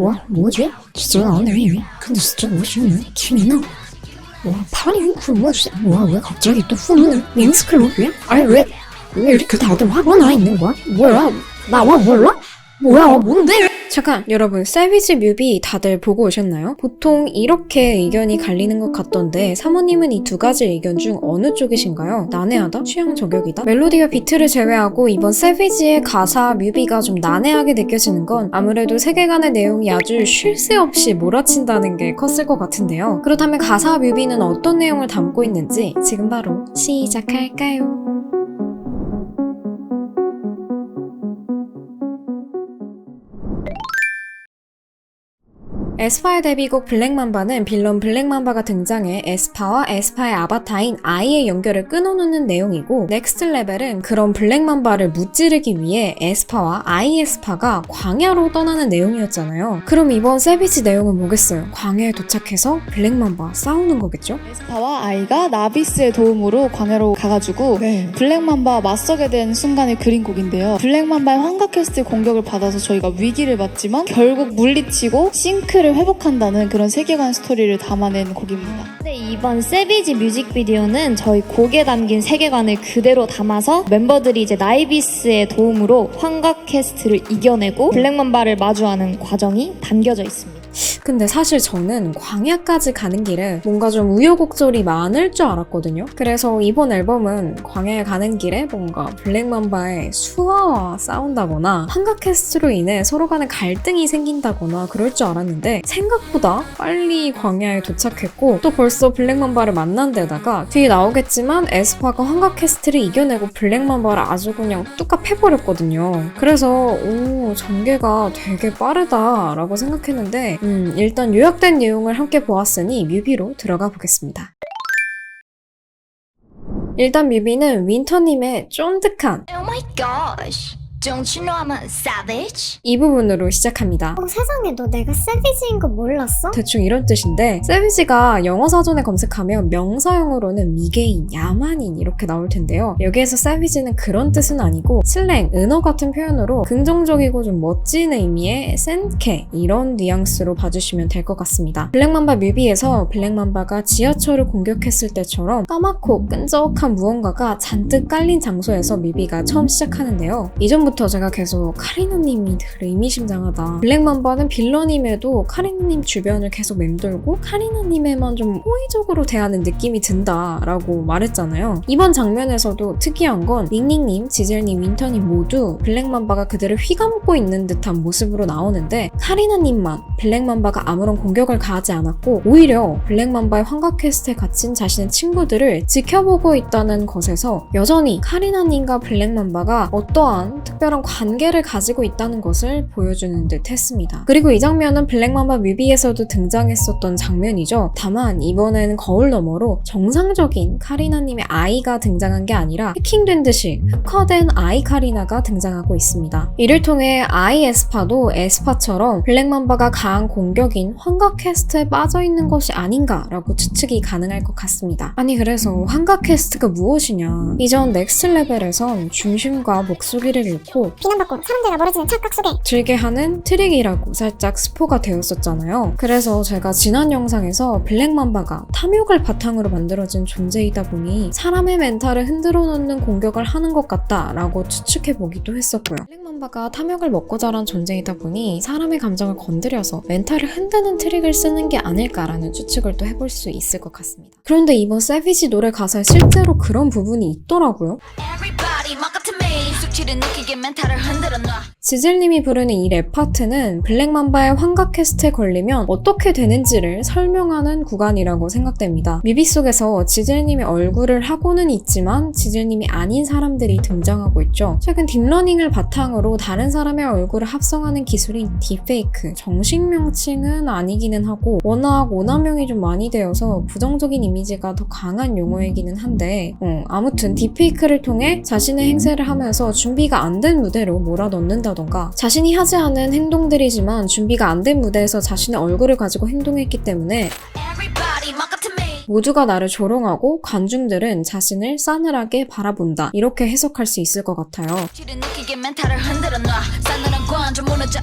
我觉知道那人可能是这我是人去年呢，我怕你苦我是我靠这里的父母名字可落远，哎왜 이렇게 다들 화가 나 있는 거야? 뭐야? 나와 몰라? 뭐야? 뭔데? 잠깐, 여러분, 세비지 뮤비 다들 보고 오셨나요? 보통 이렇게 의견이 갈리는 것 같던데 사모님은 이 두 가지 의견 중 어느 쪽이신가요? 난해하다? 취향 저격이다? 멜로디와 비트를 제외하고 이번 세비지의 가사 뮤비가 좀 난해하게 느껴지는 건 아무래도 세계관의 내용이 아주 쉴 새 없이 몰아친다는 게 컸을 것 같은데요. 그렇다면 가사 뮤비는 어떤 내용을 담고 있는지 지금 바로 시작할까요? 에스파의 데뷔곡 블랙맘바는 빌런 블랙맘바가 등장해 에스파와 에스파의 아바타인 아이의 연결을 끊어놓는 내용이고, 넥스트 레벨은 그런 블랙맘바를 무찌르기 위해 에스파와 아이 에스파가 광야로 떠나는 내용이었잖아요. 그럼 이번 세비지 내용은 뭐겠어요? 광야에 도착해서 블랙맘바와 싸우는 거겠죠? 에스파와 아이가 나비스의 도움으로 광야로 가가지고 블랙맘바와 맞서게 된 순간을 그린 곡인데요. 블랙맘바의 환각캐스트 공격을 받아서 저희가 위기를 맞지만 결국 물리치고 싱크를 회복한다는 그런 세계관 스토리를 담아낸 곡입니다. 네, 이번 세비지 뮤직비디오는 저희 곡에 담긴 세계관을 그대로 담아서 멤버들이 이제 나이비스의 도움으로 환각 퀘스트를 이겨내고 블랙맘바를 마주하는 과정이 담겨져 있습니다. 근데 사실 저는 광야까지 가는 길에 뭔가 좀 우여곡절이 많을 줄 알았거든요. 그래서 이번 앨범은 광야에 가는 길에 뭔가 블랙맘바의 수아와 싸운다거나 환각 퀘스트로 인해 서로 간에 갈등이 생긴다거나 그럴 줄 알았는데 생각보다 빨리 광야에 도착했고, 또 벌써 블랙맘바를 만난 데다가 뒤에 나오겠지만 에스파가 환각 퀘스트를 이겨내고 블랙맘바를 아주 그냥 뚝갑 해버렸거든요. 그래서 전개가 되게 빠르다라고 생각했는데 일단 요약된 내용을 함께 보았으니 뮤비로 들어가 보겠습니다. 일단 뮤비는 윈터님의 쫀득한 Oh my gosh, don't you know I'm a savage? 이 부분으로 시작합니다. 세상에 너 내가 세비지인 거 몰랐어? 대충 이런 뜻인데, 세비지가 영어 사전에 검색하면 명사형으로는 미개인, 야만인 이렇게 나올 텐데요. 여기에서 세비지는 그런 뜻은 아니고 슬랭, 은어 같은 표현으로 긍정적이고 좀 멋진 의미의 센케 이런 뉘앙스로 봐주시면 될 것 같습니다. 블랙맘바 뮤비에서 블랙맘바가 지하철을 공격했을 때처럼 까맣고 끈적한 무언가가 잔뜩 깔린 장소에서 뮤비가 처음 시작하는데요. 이전부터 제가 계속 카리나님이 되게 의미심장하다, 블랙맘바는 빌런임에도 카리나님 주변을 계속 맴돌고 카리나님에만 좀 호의적으로 대하는 느낌이 든다라고 말했잖아요. 이번 장면에서도 특이한 건 닝닝님, 지젤님, 윈터님 모두 블랙맘바가 그들을 휘감고 있는 듯한 모습으로 나오는데, 카리나님만 블랙맘바가 아무런 공격을 가하지 않았고 오히려 블랙맘바의 환각 퀘스트에 갇힌 자신의 친구들을 지켜보고 있다는 것에서 여전히 카리나님과 블랙맘바가 어떠한 특별한 관계를 가지고 있다는 것을 보여주는 듯 했습니다. 그리고 이 장면은 블랙맘바 뮤비에서도 등장했었던 장면이죠. 다만 이번에는 거울 너머로 정상적인 카리나님의 아이가 등장한 게 아니라 해킹된 듯이 흑화된 아이 카리나가 등장하고 있습니다. 이를 통해 아이 에스파도 에스파처럼 블랙맘바가 가한 공격인 환각 퀘스트에 빠져있는 것이 아닌가라고 추측이 가능할 것 같습니다. 아니, 그래서 환각 퀘스트가 무엇이냐. 이전 넥스트 레벨에선 중심과 목소리를 잃고 비난받고 사람들과 멀어지는 착각 속에 즐게 하는 트릭이라고 살짝 스포가 되었었잖아요. 그래서 제가 지난 영상에서 블랙맘바가 탐욕을 바탕으로 만들어진 존재이다 보니 사람의 멘탈을 흔들어 놓는 공격을 하는 것 같다라고 추측해보기도 했었고요. 블랙맘바가 탐욕을 먹고 자란 존재이다 보니 사람의 감정을 건드려서 멘탈을 흔드는 트릭을 쓰는 게 아닐까라는 추측을 또 해볼 수 있을 것 같습니다. 그런데 이번 세비지 노래 가사에 실제로 그런 부분이 있더라고요. Everybody mock up to me. 숙취를 느끼게 멘탈을 흔들어 놔. 지젤님이 부르는 이 랩 파트는 블랙맘바의 환각 퀘스트에 걸리면 어떻게 되는지를 설명하는 구간이라고 생각됩니다. 뮤비 속에서 지젤님의 얼굴을 하고는 있지만 지젤님이 아닌 사람들이 등장하고 있죠. 최근 딥러닝을 바탕으로 다른 사람의 얼굴을 합성하는 기술인 딥페이크, 정식 명칭은 아니기는 하고 워낙 오남용이 좀 많이 되어서 부정적인 이미지가 더 강한 용어이기는 한데 아무튼 딥페이크를 통해 자신의 행세를 하면서 준비가 안 된 무대로 몰아넣는다던가, 자신이 하지 않은 행동들이지만 준비가 안 된 무대에서 자신의 얼굴을 가지고 행동했기 때문에 Everybody mock up to me. 모두가 나를 조롱하고 관중들은 자신을 싸늘하게 바라본다, 이렇게 해석할 수 있을 것 같아요. 숙취를 느끼게 멘탈을 흔들어 놔. 싸늘한 관중 무너져.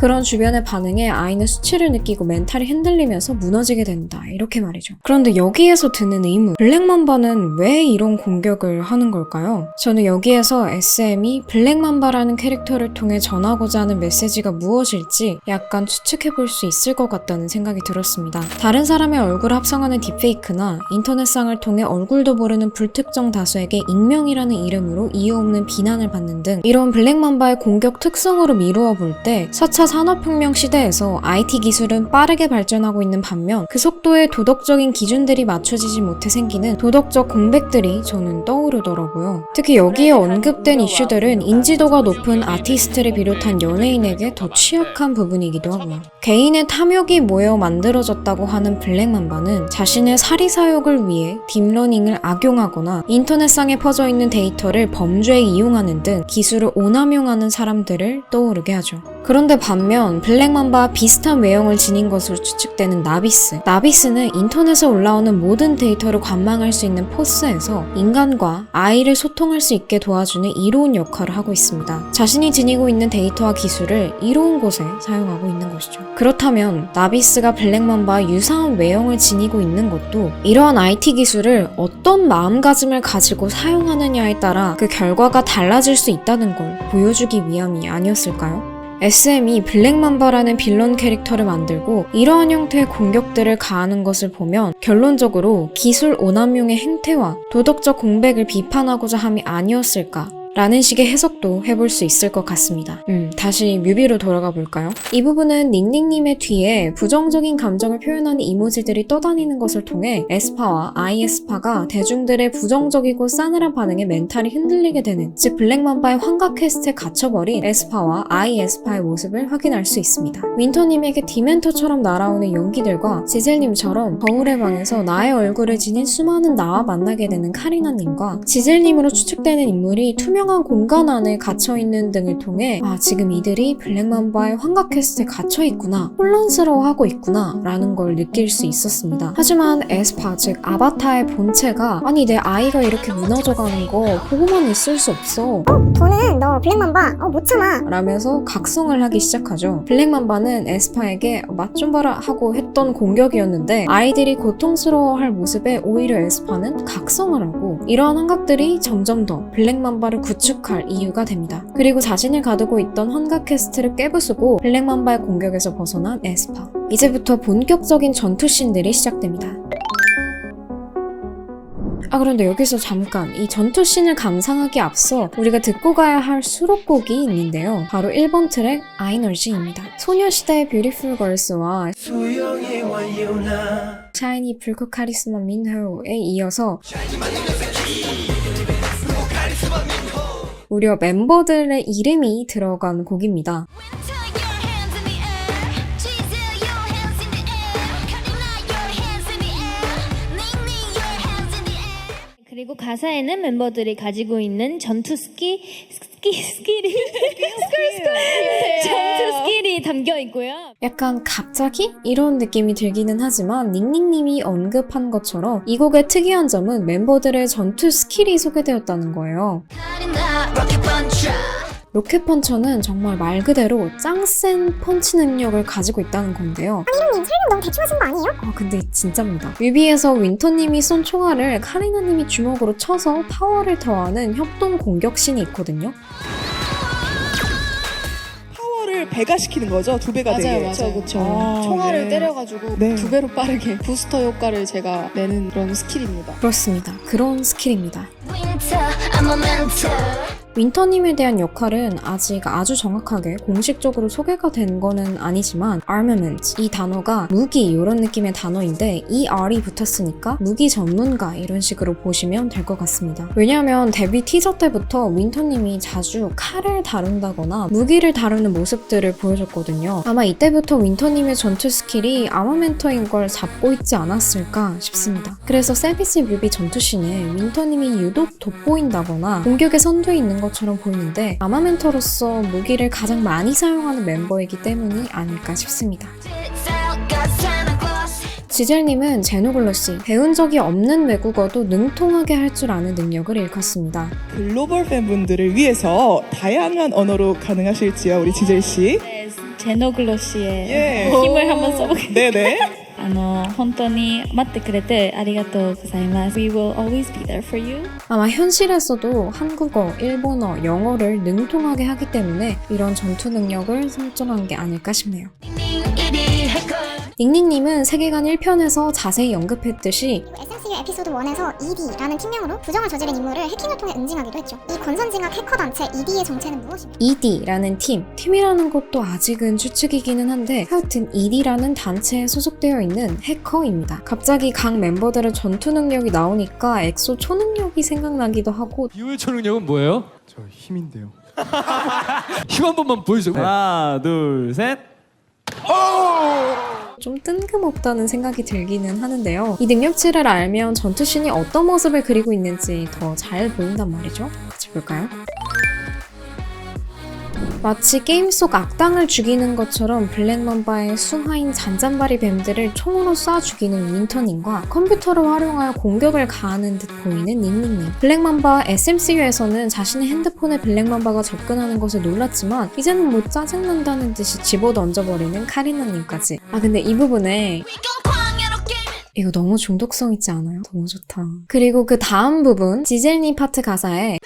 그런 주변의 반응에 아이는 수치를 느끼고 멘탈이 흔들리면서 무너지게 된다. 이렇게 말이죠. 그런데 여기에서 드는 의문, 블랙맘바는 왜 이런 공격을 하는 걸까요? 저는 여기에서 SM이 블랙맘바라는 캐릭터를 통해 전하고자 하는 메시지가 무엇일지 약간 추측해볼 수 있을 것 같다는 생각이 들었습니다. 다른 사람의 얼굴을 합성하는 딥페이크나 인터넷상을 통해 얼굴도 모르는 불특정 다수에게 익명이라는 이름으로 이유 없는 비난을 받는 등 이런 블랙맘바의 공격 특성으로 미루어 볼 때 4차 산업혁명 시대에서 IT 기술은 빠르게 발전하고 있는 반면 그 속도에 도덕적인 기준들이 맞춰지지 못해 생기는 도덕적 공백들이 저는 떠오르더라고요. 특히 여기에 언급된 이슈들은 인지도가 높은 아티스트를 비롯한 연예인에게 더 취약한 부분이기도 하고요. 개인의 탐욕이 모여 만들어졌다고 하는 블랙맘바는 자신의 사리사욕을 위해 딥러닝을 악용하거나 인터넷상에 퍼져 있는 데이터를 범죄에 이용하는 등 기술을 오남용하는 사람들을 떠오르게 하죠. 그런데 반면 블랙맘바와 비슷한 외형을 지닌 것으로 추측되는 나비스. 나비스는 인터넷에 올라오는 모든 데이터를 관망할 수 있는 포스에서 인간과 아이를 소통할 수 있게 도와주는 이로운 역할을 하고 있습니다. 자신이 지니고 있는 데이터와 기술을 이로운 곳에 사용하고 있는 것이죠. 그렇다면 나비스가 블랙맘바와 유사한 외형을 지니고 있는 것도 이러한 IT 기술을 어떤 마음가짐을 가지고 사용하느냐에 따라 그 결과가 달라질 수 있다는 걸 보여주기 위함이 아니었을까요? SM이 블랙맘바라는 빌런 캐릭터를 만들고 이러한 형태의 공격들을 가하는 것을 보면 결론적으로 기술 오남용의 행태와 도덕적 공백을 비판하고자 함이 아니었을까? 라는 식의 해석도 해볼 수 있을 것 같습니다. 다시 뮤비로 돌아가 볼까요? 이 부분은 닝닝님의 뒤에 부정적인 감정을 표현하는 이모지들이 떠다니는 것을 통해 에스파와 아이에스파가 대중들의 부정적이고 싸늘한 반응에 멘탈이 흔들리게 되는, 즉 블랙맘바의 환각 퀘스트에 갇혀버린 에스파와 아이에스파의 모습을 확인할 수 있습니다. 윈터님에게 디멘터처럼 날아오는 연기들과 지젤님처럼 거울의 방에서 나의 얼굴을 지닌 수많은 나와 만나게 되는 카리나님과 지젤님으로 추측되는 인물이 투명한 공간 안에 갇혀있는 등을 통해 지금 이들이 블랙맘바의 환각 퀘스트에 갇혀있구나, 혼란스러워하고 있구나 라는 걸 느낄 수 있었습니다. 하지만 에스파, 즉 아바타의 본체가 아니 내 아이가 이렇게 무너져가는 거 보고만 있을 수 없어 너는 너 블랙맘바 못 참아 라면서 각성을 하기 시작하죠. 블랙맘바는 에스파에게 맛 좀 봐라 하고 했던 공격이었는데 아이들이 고통스러워할 모습에 오히려 에스파는 각성을 하고 이러한 환각들이 점점 더 블랙맘바를 구축할 이유가 됩니다. 그리고 자신을 가두고 있던 환각 퀘스트를 깨부수고 블랙맘바의 공격에서 벗어난 에스파. 이제부터 본격적인 전투씬들이 시작됩니다. 그런데 여기서 잠깐 이 전투씬을 감상하기에 앞서 우리가 듣고 가야 할 수록곡이 있는데요. 바로 1번 트랙 아이널지입니다. 소녀시대의 뷰티풀 걸스와 샤이니 불꽃 카리스마 민호에 이어서 무려 멤버들의 이름이 들어간 곡입니다. 그리고 가사에는 멤버들이 가지고 있는 전투 스킬이 담겨 있고요. 약간 갑자기? 이런 느낌이 들기는 하지만 닝닝님이 언급한 것처럼 이 곡의 특이한 점은 멤버들의 전투 스킬이 소개되었다는 거예요. 로켓펀처는 정말 말 그대로 짱센 펀치 능력을 가지고 있다는 건데요. 이름님 설명 너무 대충 하신 거 아니에요? 근데 진짜입니다. 뮤비에서 윈터님이 쏜 총알을 카리나님이 주먹으로 쳐서 파워를 더하는 협동 공격씬이 있거든요. 파워를 배가시키는 거죠? 2배가 되게. 맞아요. 그쵸. 총알을 때려가지고 네. 2배로 빠르게 부스터 효과를 제가 내는 그런 스킬입니다. 그렇습니다. 그런 스킬입니다. Winter, I'm a mentor. 윈터님에 대한 역할은 아직 아주 정확하게 공식적으로 소개가 된 거는 아니지만 armament, 이 단어가 무기 이런 느낌의 단어인데 이 R이 붙었으니까 무기 전문가 이런 식으로 보시면 될 것 같습니다. 왜냐하면 데뷔 티저 때부터 윈터님이 자주 칼을 다룬다거나 무기를 다루는 모습들을 보여줬거든요. 아마 이때부터 윈터님의 전투 스킬이 아마멘터인 걸 잡고 있지 않았을까 싶습니다. 그래서 세비스 뮤비 전투씬에 윈터님이 유독 돋보인다거나 공격의 선두에 있는 것처럼 보이는데 아마멘터로서 무기를 가장 많이 사용하는 멤버이기 때문이 아닐까 싶습니다. 지젤님은 제노글러시, 배운 적이 없는 외국어도 능통하게 할 줄 아는 능력을 일컫습니다. 글로벌 팬분들을 위해서 다양한 언어로 가능하실지요, 우리 지젤씨? 제노글로 씨의 예. 힘을 한번 써보겠습니다. 네네. 本当に待ってくれてありがとうございます. We will always be there for you. 아마 현실에서도 한국어, 일본어, 영어를 능통하게 하기 때문에 이런 전투 능력을 설정한 게 아닐까 싶네요. 닝닝님은 세계관 1편에서 자세히 언급했듯이 SMCU 에피소드 1에서 ED라는 팀명으로 부정을 저지른 인물을 해킹을 통해 응징하기도 했죠. 이 권선징악 해커 단체 ED의 정체는 무엇입니까? ED라는 팀이라는 것도 아직은 추측이기는 한데 하여튼 ED라는 단체에 소속되어 있는 해커입니다. 갑자기 각 멤버들의 전투 능력이 나오니까 엑소 초능력이 생각나기도 하고 비오의 초능력은 뭐예요? 저 힘인데요. 힘 한 번만 보여주세요. 하나, 둘, 셋. 좀 뜬금없다는 생각이 들기는 하는데요. 이 능력치를 알면 전투씬이 어떤 모습을 그리고 있는지 더 잘 보인단 말이죠. 같이 볼까요? 마치 게임 속 악당을 죽이는 것처럼 블랙맘바의 수하인 잔잔바리 뱀들을 총으로 쏴 죽이는 윈터님과 컴퓨터를 활용하여 공격을 가하는 듯 보이는 닝닝님. 블랙맘바 SMCU에서는 자신의 핸드폰에 블랙맘바가 접근하는 것에 놀랐지만 이제는 뭐 짜증난다는 듯이 집어던져버리는 카리나님까지. 아 근데 이 부분에 이거 너무 중독성 있지 않아요? 너무 좋다. 그리고 그 다음 부분 지젤님 파트 가사에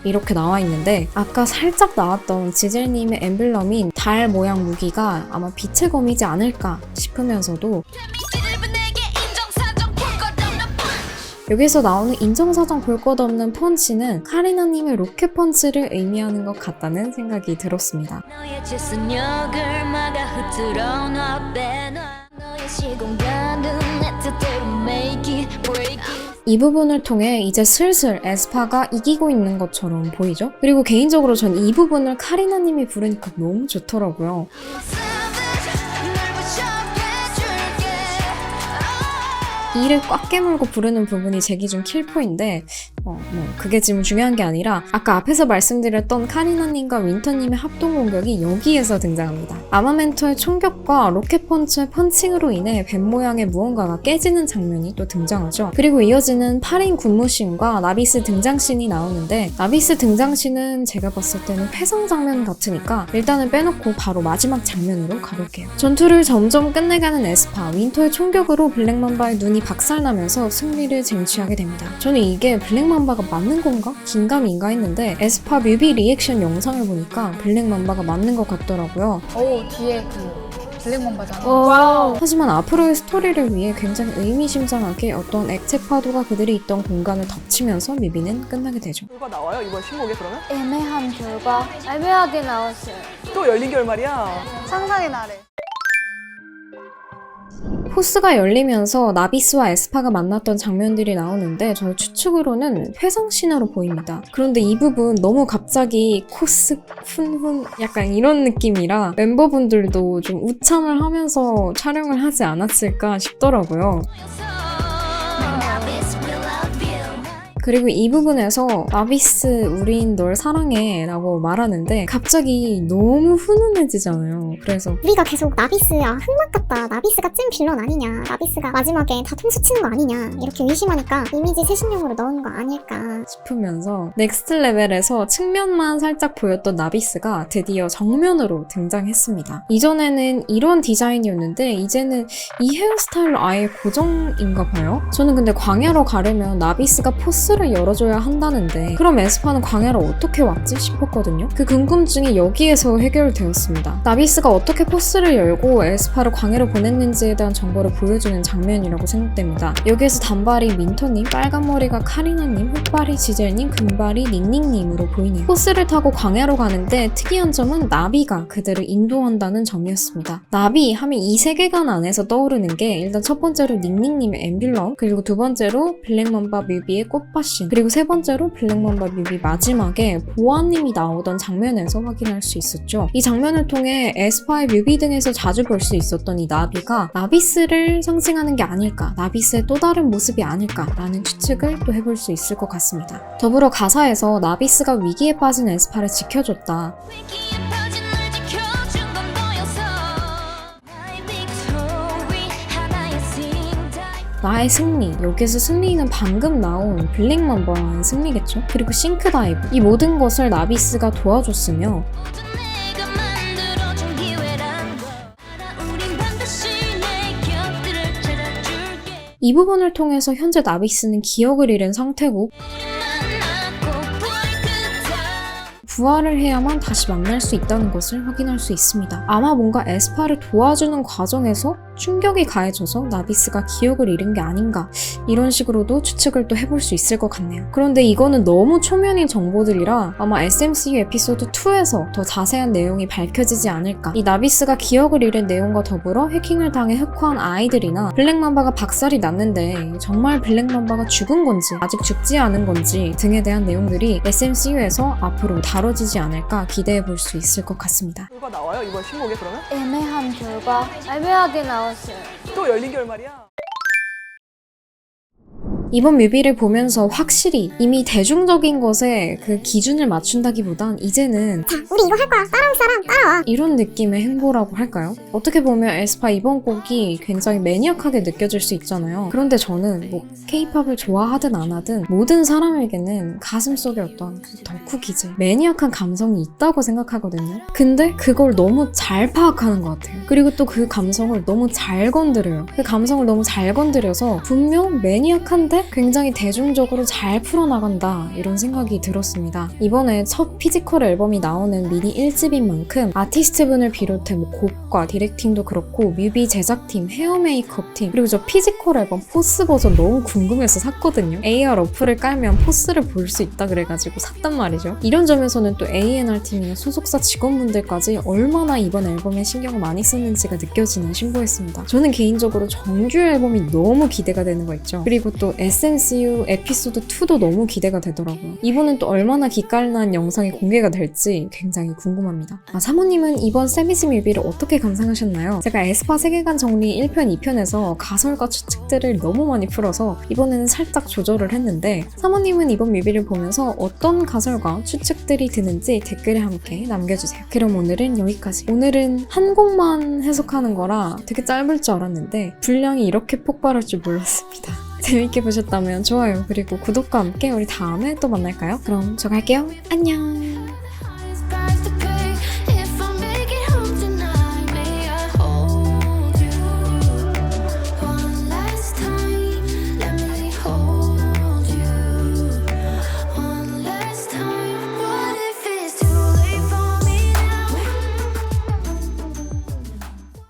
이렇게 나와 있는데 아까 살짝 나왔던 지젤님의 엠블럼인 달 모양 무기가 아마 빛의 검이지 않을까 싶으면서도 여기서 나오는 인정사정 볼 것 없는 펀치는 카리나님의 로켓 펀치를 의미하는 것 같다는 생각이 들었습니다. 너의 지순력을 막아 흐트러 놔 빼놔 너의 시공간은 내 뜻대로 make it break it 이 부분을 통해 이제 슬슬 에스파가 이기고 있는 것처럼 보이죠? 그리고 개인적으로 전 이 부분을 카리나님이 부르니까 너무 좋더라고요. 이를 꽉 깨물고 부르는 부분이 제 기준 킬포인데 그게 지금 중요한 게 아니라 아까 앞에서 말씀드렸던 카리나님과 윈터님의 합동 공격이 여기에서 등장합니다. 아마멘토의 총격과 로켓펀치의 펀칭으로 인해 뱀 모양의 무언가가 깨지는 장면이 또 등장하죠. 그리고 이어지는 8인 군무씬과 나비스 등장씬이 나오는데 나비스 등장씬은 제가 봤을 때는 회상 장면 같으니까 일단은 빼놓고 바로 마지막 장면으로 가볼게요. 전투를 점점 끝내가는 에스파, 윈터의 총격으로 블랙맘바의 눈이 박살나면서 승리를 쟁취하게 됩니다. 저는 이게 블랙맘바가 맞는 건가? 긴가민가 했는데 에스파 뮤비 리액션 영상을 보니까 블랙맘바가 맞는 것 같더라고요. 오, 뒤에 그 블랙맘바잖아. 하지만 앞으로의 스토리를 위해 굉장히 의미심장하게 어떤 액체 파도가 그들이 있던 공간을 덮치면서 뮤비는 끝나게 되죠. 결과 나와요 이번 신곡에 그러면? 애매한 결과 애매하게 나왔어요. 또 열린 결말이야. 상상의 나래. 포스가 열리면서 나비스와 에스파가 만났던 장면들이 나오는데 저의 추측으로는 회상 신화로 보입니다. 그런데 이 부분 너무 갑자기 코스 훈훈 약간 이런 느낌이라 멤버분들도 좀 우참을 하면서 촬영을 하지 않았을까 싶더라고요. 그리고 이 부분에서 나비스 우린 널 사랑해 라고 말하는데 갑자기 너무 훈훈해지잖아요. 그래서 우리가 계속 나비스야 흑막 같다 나비스가 찐 빌런 아니냐 나비스가 마지막에 다 통수 치는 거 아니냐 이렇게 의심하니까 이미지 세신용으로 넣은 거 아닐까 싶으면서 넥스트 레벨에서 측면만 살짝 보였던 나비스가 드디어 정면으로 등장했습니다. 이전에는 이런 디자인이었는데 이제는 이 헤어스타일로 아예 고정인가 봐요. 저는 근데 광야로 가려면 나비스가 포스를 열어줘야 한다는데 그럼 에스파는 광야로 어떻게 왔지 싶었거든요. 그 궁금증이 여기에서 해결되었습니다. 나비스가 어떻게 포스를 열고 에스파를 광야로 보냈는지에 대한 정보를 보여주는 장면이라고 생각됩니다. 여기에서 단발이 민터님, 빨간머리가 카리나님, 흑발이 지젤님, 금발이 닝닝님으로 보이네요. 포스를 타고 광야로 가는데 특이한 점은 나비가 그들을 인도한다는 점이었습니다. 나비 하면 이 세계관 안에서 떠오르는 게 일단 첫 번째로 닝닝님의 엠블럼, 그리고 두 번째로 블랙맘바 뮤비의 꽃밭 씬, 그리고 세 번째로 블랙맘바 뮤비 마지막에 보아님이 나오던 장면에서 확인할 수 있었죠. 이 장면을 통해 에스파의 뮤비 등에서 자주 볼 수 있었던 이 나비가 나비스를 상징하는 게 아닐까, 나비스의 또 다른 모습이 아닐까라는 추측을 또 해볼 수 있을 것 같습니다. 더불어 가사에서 나비스가 위기에 빠진 에스파를 지켜줬다, 위기에 빠진 널 지켜준 건 너였어 나의 빅토리 하나의 싱다 나의 승리, 여기서 승리는 방금 나온 블랙맘바의 승리겠죠? 그리고 싱크다이브, 이 모든 것을 나비스가 도와줬으며 모두 내가 만들어 이 부분을 통해서 현재 나비스는 기억을 잃은 상태고 부활을 해야만 다시 만날 수 있다는 것을 확인할 수 있습니다. 아마 뭔가 에스파를 도와주는 과정에서 충격이 가해져서 나비스가 기억을 잃은 게 아닌가, 이런 식으로도 추측을 또 해볼 수 있을 것 같네요. 그런데 이거는 너무 초면인 정보들이라 아마 SMCU 에피소드 2에서 더 자세한 내용이 밝혀지지 않을까. 이 나비스가 기억을 잃은 내용과 더불어 해킹을 당해 흑화한 아이들이나 블랙맘바가 박살이 났는데 정말 블랙맘바가 죽은 건지 아직 죽지 않은 건지 등에 대한 내용들이 SMCU에서 앞으로 다뤄지지 않을까 기대해 볼 수 있을 것 같습니다. 결과 나와요 이번 신곡에 그러면? 애매한 결과 애매하게 나왔어요. 또 열린 결말이야? 이번 뮤비를 보면서 확실히 이미 대중적인 것에 그 기준을 맞춘다기보단 이제는 자, 우리 이거 할 거야. 따라올 사람 따라와. 이런 느낌의 행보라고 할까요? 어떻게 보면 에스파 이번 곡이 굉장히 매니악하게 느껴질 수 있잖아요. 그런데 저는 뭐 K-팝을 좋아하든 안 하든 모든 사람에게는 가슴속에 어떤 그 덕후 기질, 매니악한 감성이 있다고 생각하거든요. 근데 그걸 너무 잘 파악하는 것 같아요. 그리고 또 그 감성을 너무 잘 건드려요. 그 감성을 너무 잘 건드려서 분명 매니악한데 굉장히 대중적으로 잘 풀어나간다, 이런 생각이 들었습니다. 이번에 첫 피지컬 앨범이 나오는 미니 1집인 만큼 아티스트분을 비롯해 뭐 곡과 디렉팅도 그렇고 뮤비 제작팀, 헤어 메이크업팀, 그리고 저 피지컬 앨범 포스 버전 너무 궁금해서 샀거든요. AR 어플을 깔면 포스를 볼 수 있다 그래가지고 샀단 말이죠. 이런 점에서는 또 A&R 팀이나 소속사 직원분들까지 얼마나 이번 앨범에 신경을 많이 썼는지가 느껴지는 신보였습니다. 저는 개인적으로 정규 앨범이 너무 기대가 되는 거 있죠. 그리고 또 SMCU 에피소드 2도 너무 기대가 되더라고요. 이번엔 또 얼마나 기깔난 영상이 공개가 될지 굉장히 궁금합니다. 사모님은 이번 세비지 뮤비를 어떻게 감상하셨나요? 제가 에스파 세계관 정리 1편, 2편에서 가설과 추측들을 너무 많이 풀어서 이번에는 살짝 조절을 했는데 사모님은 이번 뮤비를 보면서 어떤 가설과 추측들이 드는지 댓글에 함께 남겨주세요. 그럼 오늘은 여기까지. 오늘은 한 곡만 해석하는 거라 되게 짧을 줄 알았는데 분량이 이렇게 폭발할 줄 몰랐습니다. 재밌게 보셨다면 좋아요, 그리고 구독과 함께 우리 다음에 또 만날까요? 그럼 저 갈게요. 안녕.